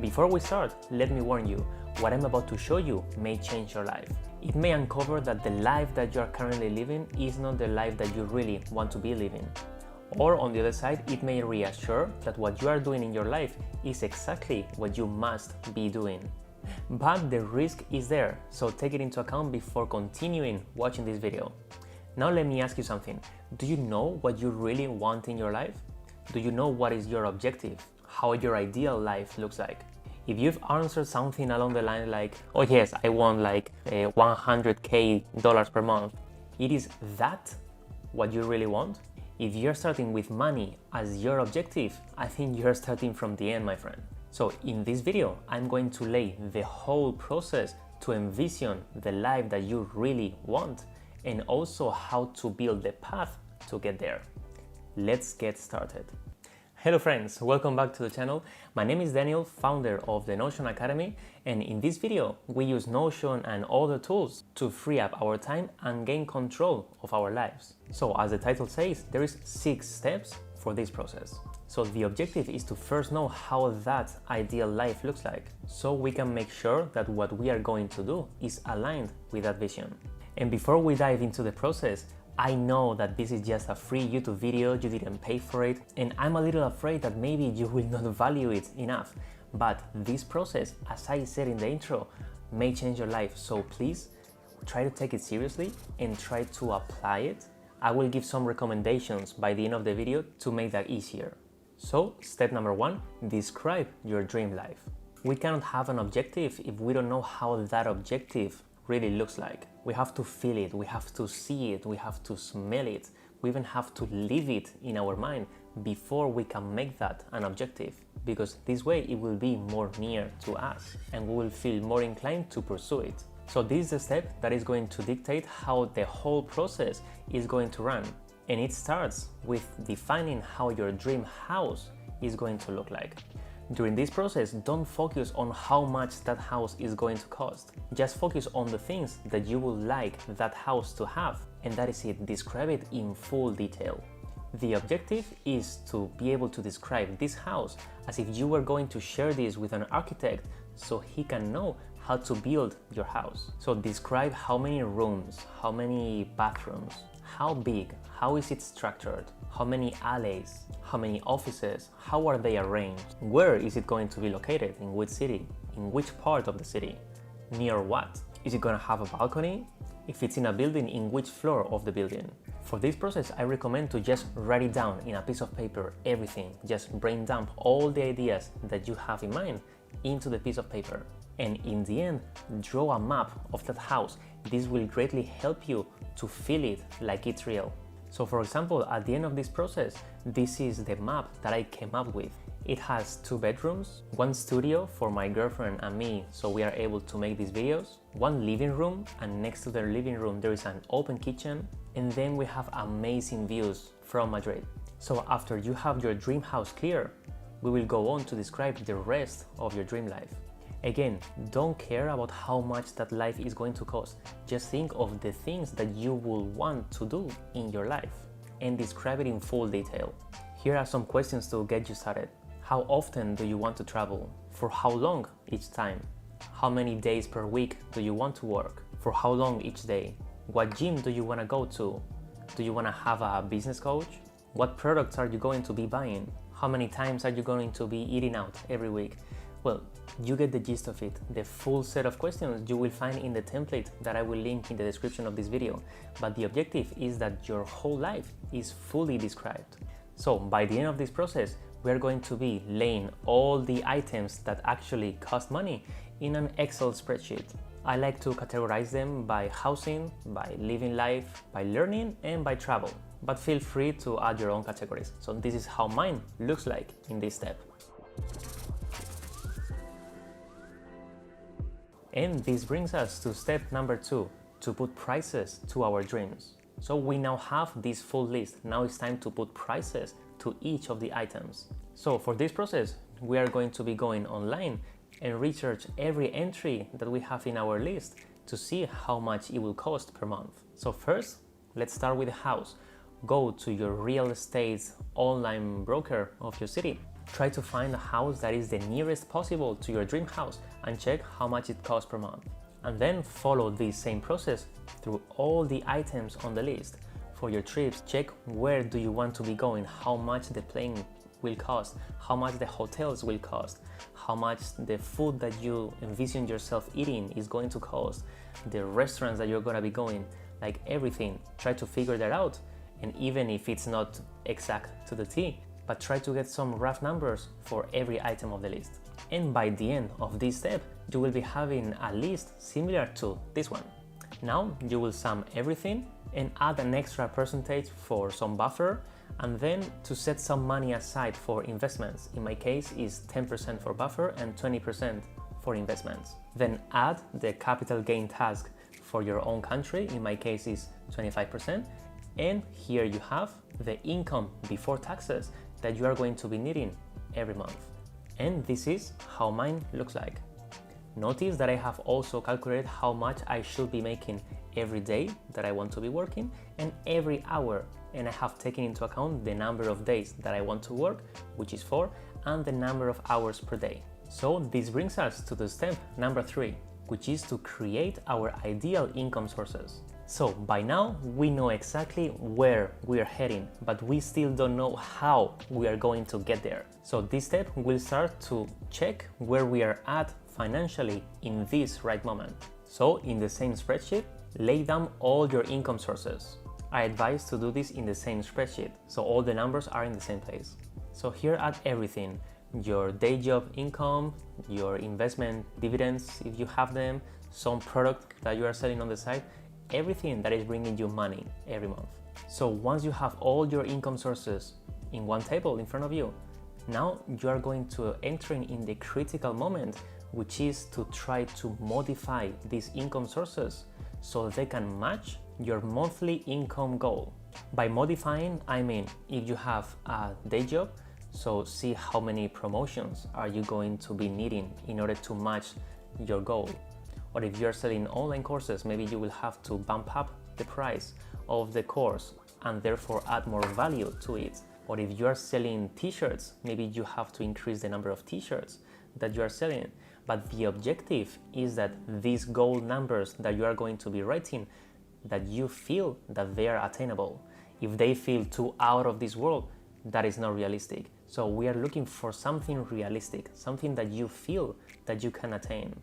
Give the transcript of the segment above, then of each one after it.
Before we start, let me warn you, what I'm about to show you may change your life. It may uncover that the life that you are currently living is not the life that you really want to be living. Or on the other side, it may reassure that what you are doing in your life is exactly what you must be doing. But the risk is there, so take it into account before continuing watching this video. Now let me ask you something. Do you know what you really want in your life? Do you know what is your objective? How your ideal life looks like? If you've answered something along the line like, oh yes, I want like $100K per month, it is that what you really want? If you're starting with money as your objective, I think you're starting from the end, my friend. So in this video, I'm going to lay the whole process to envision the life that you really want and also how to build the path to get there. Let's get started. Hello friends, welcome back to the channel. My name is Daniel, founder of the Notion Academy, and in this video we use Notion and other tools to free up our time and gain control of our lives. So as the title says, there is 6 steps for this process. So the objective is to first know how that ideal life looks like, so we can make sure that what we are going to do is aligned with that vision. And before we dive into the process, I know that this is just a free YouTube video, you didn't pay for it, and I'm a little afraid that maybe you will not value it enough. But this process, as I said in the intro, may change your life, so please try to take it seriously and try to apply it. I will give some recommendations by the end of the video to make that easier. So, step number 1, describe your dream life. We cannot have an objective if we don't know how that objective really looks like. We have to feel it, we have to see it, we have to smell it, we even have to live it in our mind before we can make that an objective, because this way it will be more near to us and we will feel more inclined to pursue it. So this is the step that is going to dictate how the whole process is going to run, and it starts with defining how your dream house is going to look like. During this process, don't focus on how much that house is going to cost. Just focus on the things that you would like that house to have, and that is it. Describe it in full detail. The objective is to be able to describe this house as if you were going to share this with an architect so he can know how to build your house. So describe how many rooms, how many bathrooms, how big, how is it structured, how many alleys, how many offices, how are they arranged, where is it going to be located, in which city, in which part of the city, near what, is it going to have a balcony, if it's in a building, in which floor of the building. For this process, I recommend to just write it down in a piece of paper, everything, just brain dump all the ideas that you have in mind into the piece of paper. And in the end, draw a map of that house. This will greatly help you to feel it like it's real. So for example, at the end of this process, this is the map that I came up with. It has 2 bedrooms, 1 studio for my girlfriend and me, so we are able to make these videos, 1 living room, and next to the living room there is an open kitchen, and then we have amazing views from Madrid. So after you have your dream house clear, we will go on to describe the rest of your dream life. Again, don't care about how much that life is going to cost. Just think of the things that you will want to do in your life and describe it in full detail. Here are some questions to get you started. How often do you want to travel? For how long each time? How many days per week do you want to work? For how long each day? What gym do you want to go to? Do you want to have a business coach? What products are you going to be buying? How many times are you going to be eating out every week? Well, you get the gist of it. The full set of questions you will find in the template that I will link in the description of this video. But the objective is that your whole life is fully described. So by the end of this process, we are going to be laying all the items that actually cost money in an Excel spreadsheet. I like to categorize them by housing, by living life, by learning, and by travel. But feel free to add your own categories. So this is how mine looks like in this step. And this brings us to step number 2, to put prices to our dreams. So we now have this full list. Now it's time to put prices to each of the items. So for this process, we are going to be going online and research every entry that we have in our list to see how much it will cost per month. So first, let's start with the house. Go to your real estate online broker of your city Try to find a house that is the nearest possible to your dream house and check how much it costs per month. And then follow this same process through all the items on the list. For your trips, check where do you want to be going, how much the plane will cost, how much the hotels will cost, how much the food that you envision yourself eating is going to cost, the restaurants that you're going to be going, like everything. Try to figure that out, and even if it's not exact to the T, but try to get some rough numbers for every item of the list. And by the end of this step, you will be having a list similar to this one. Now you will sum everything and add an extra percentage for some buffer, and then to set some money aside for investments. In my case is 10% for buffer and 20% for investments. Then add the capital gain tax for your own country. In my case is 25%. And here you have the income before taxes that you are going to be needing every month. And this is how mine looks like. Notice that I have also calculated how much I should be making every day that I want to be working and every hour, and I have taken into account the number of days that I want to work, which is 4, and the number of hours per day. So this brings us to the step number 3, which is to create our ideal income sources. So by now we know exactly where we are heading, but we still don't know how we are going to get there. So this step will start to check where we are at financially in this right moment. So in the same spreadsheet, lay down all your income sources. I advise to do this in the same spreadsheet, so all the numbers are in the same place. So here add everything: your day job income, your investment dividends if you have them, some product that you are selling on the side, everything that is bringing you money every month. So once you have all your income sources in one table in front of you, now you are going to enter in the critical moment, which is to try to modify these income sources so they can match your monthly income goal. By modifying, I mean if you have a day job, so see how many promotions are you going to be needing in order to match your goal. Or if you're selling online courses, maybe you will have to bump up the price of the course and therefore add more value to it. Or if you are selling t-shirts, maybe you have to increase the number of t-shirts that you are selling. But the objective is that these goal numbers that you are going to be writing, that you feel that they are attainable. If they feel too out of this world, that is not realistic. So we are looking for something realistic, something that you feel that you can attain.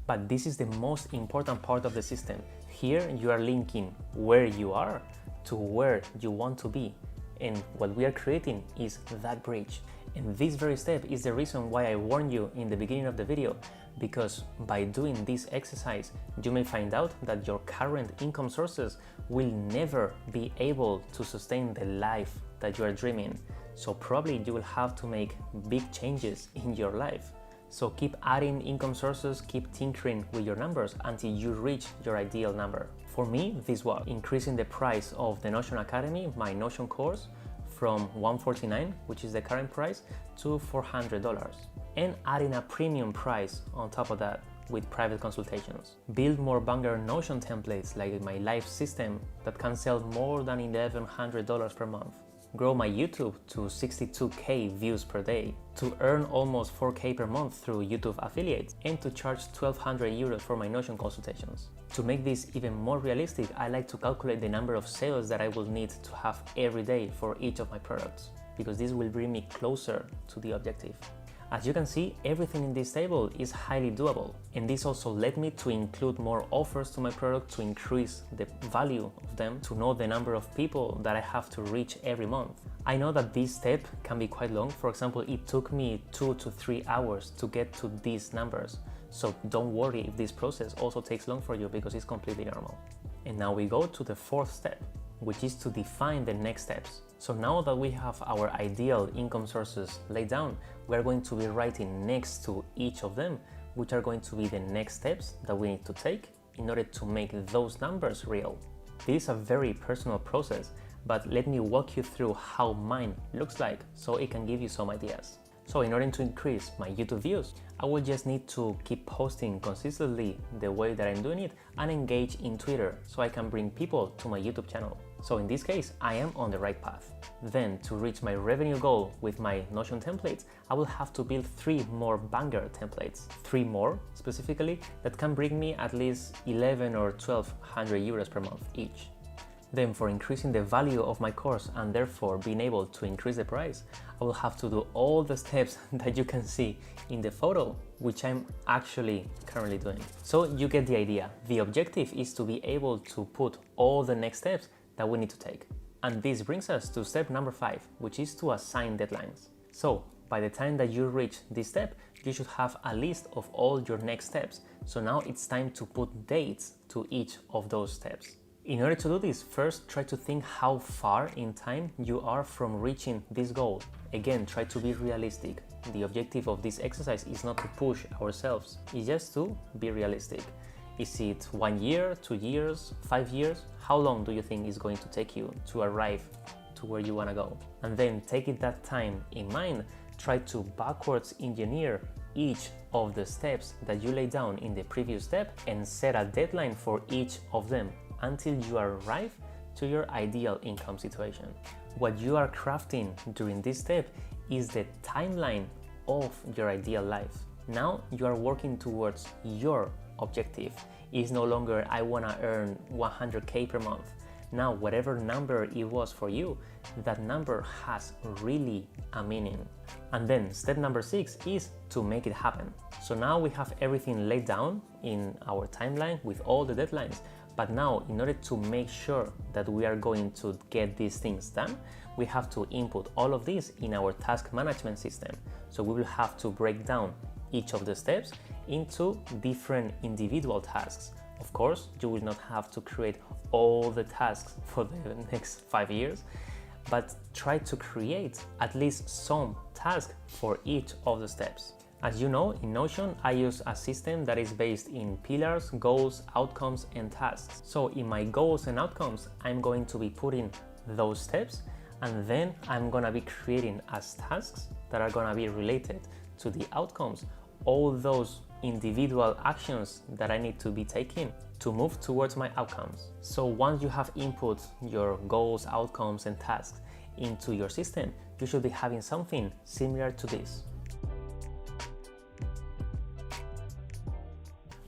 But this is the most important part of the system. Here you are linking where you are to where you want to be. And what we are creating is that bridge. And this very step is the reason why I warned you in the beginning of the video, because by doing this exercise, you may find out that your current income sources will never be able to sustain the life that you are dreaming. So probably you will have to make big changes in your life. So keep adding income sources, keep tinkering with your numbers until you reach your ideal number. For me, this was increasing the price of the Notion Academy, my Notion course, from $149, which is the current price, to $400, and adding a premium price on top of that with private consultations. Build more banger Notion templates like my life system that can sell more than $1,100 per month. Grow my YouTube to 62k views per day, to earn almost 4k per month through YouTube affiliates, and to charge 1,200 euros for my Notion consultations. To make this even more realistic, I like to calculate the number of sales that I will need to have every day for each of my products, because this will bring me closer to the objective. As you can see, everything in this table is highly doable, and this also led me to include more offers to my product to increase the value of them, to know the number of people that I have to reach every month. I know that this step can be quite long. For example, it took me 2 to 3 hours to get to these numbers. So don't worry if this process also takes long for you, because it's completely normal. And now we go to the 4th step, which is to define the next steps. So now that we have our ideal income sources laid down, we're going to be writing next to each of them, which are going to be the next steps that we need to take in order to make those numbers real. This is a very personal process, but let me walk you through how mine looks like so it can give you some ideas. So in order to increase my YouTube views, I will just need to keep posting consistently the way that I'm doing it and engage in Twitter so I can bring people to my YouTube channel. So in this case, I am on the right path. Then to reach my revenue goal with my Notion templates, I will have to build 3 more banger templates, 3 more specifically, that can bring me at least 11 or 1200 euros per month each. Then for increasing the value of my course and therefore being able to increase the price, I will have to do all the steps that you can see in the photo, which I'm actually currently doing. So you get the idea. The objective is to be able to put all the next steps that we need to take. And this brings us to step number 5, which is to assign deadlines. So by the time that you reach this step, you should have a list of all your next steps. So now it's time to put dates to each of those steps. In order to do this, first try to think how far in time you are from reaching this goal. Again, try to be realistic. The objective of this exercise is not to push ourselves, it's just to be realistic. Is it 1 year, 2 years, 5 years? How long do you think it's going to take you to arrive to where you want to go? And then taking that time in mind, try to backwards engineer each of the steps that you laid down in the previous step and set a deadline for each of them until you arrive to your ideal income situation. What you are crafting during this step is the timeline of your ideal life. Now you are working towards your objective. It's no longer I want to earn 100k per month. Now whatever number it was for you, that number has really a meaning. And then step number 6 is to make it happen. So now we have everything laid down in our timeline with all the deadlines. But now, in order to make sure that we are going to get these things done, we have to input all of this in our task management system. So we will have to break down each of the steps into different individual tasks. Of course, you will not have to create all the tasks for the next 5 years, but try to create at least some task for each of the steps. As you know, in Notion, I use a system that is based in pillars, goals, outcomes, and tasks. So in my goals and outcomes, I'm going to be putting those steps, and then I'm gonna be creating as tasks that are gonna be related to the outcomes, all those individual actions that I need to be taking to move towards my outcomes. So once you have input your goals, outcomes, and tasks into your system, you should be having something similar to this.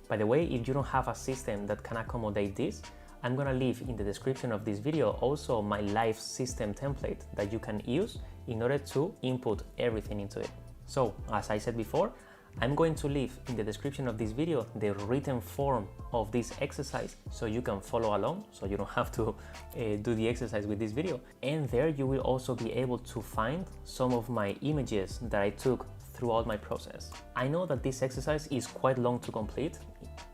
By the way, if you don't have a system that can accommodate this, I'm gonna leave in the description of this video also my live system template that you can use in order to input everything into it. So, as I said before, I'm going to leave in the description of this video the written form of this exercise so you can follow along, so you don't have to do the exercise with this video. And there you will also be able to find some of my images that I took throughout my process. I know that this exercise is quite long to complete.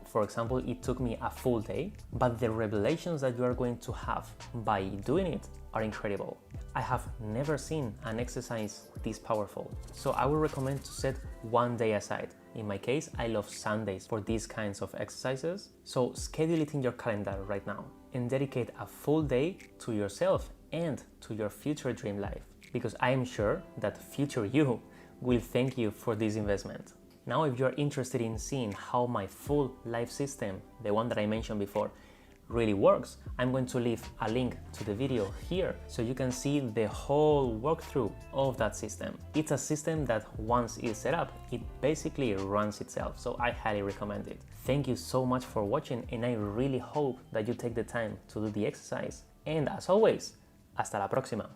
For example, it took me a full day, but the revelations that you are going to have by doing it are incredible. I have never seen an exercise this powerful. So I would recommend to set 1 day aside. In my case, I love Sundays for these kinds of exercises. So schedule it in your calendar right now and dedicate a full day to yourself and to your future dream life. Because I am sure that future you will thank you for this investment. Now, if you're interested in seeing how my full life system, the one that I mentioned before, really works, I'm going to leave a link to the video here so you can see the whole walkthrough of that system. It's a system that once it's set up, it basically runs itself, so I highly recommend it. Thank you so much for watching, and I really hope that you take the time to do the exercise. And as always, hasta la próxima.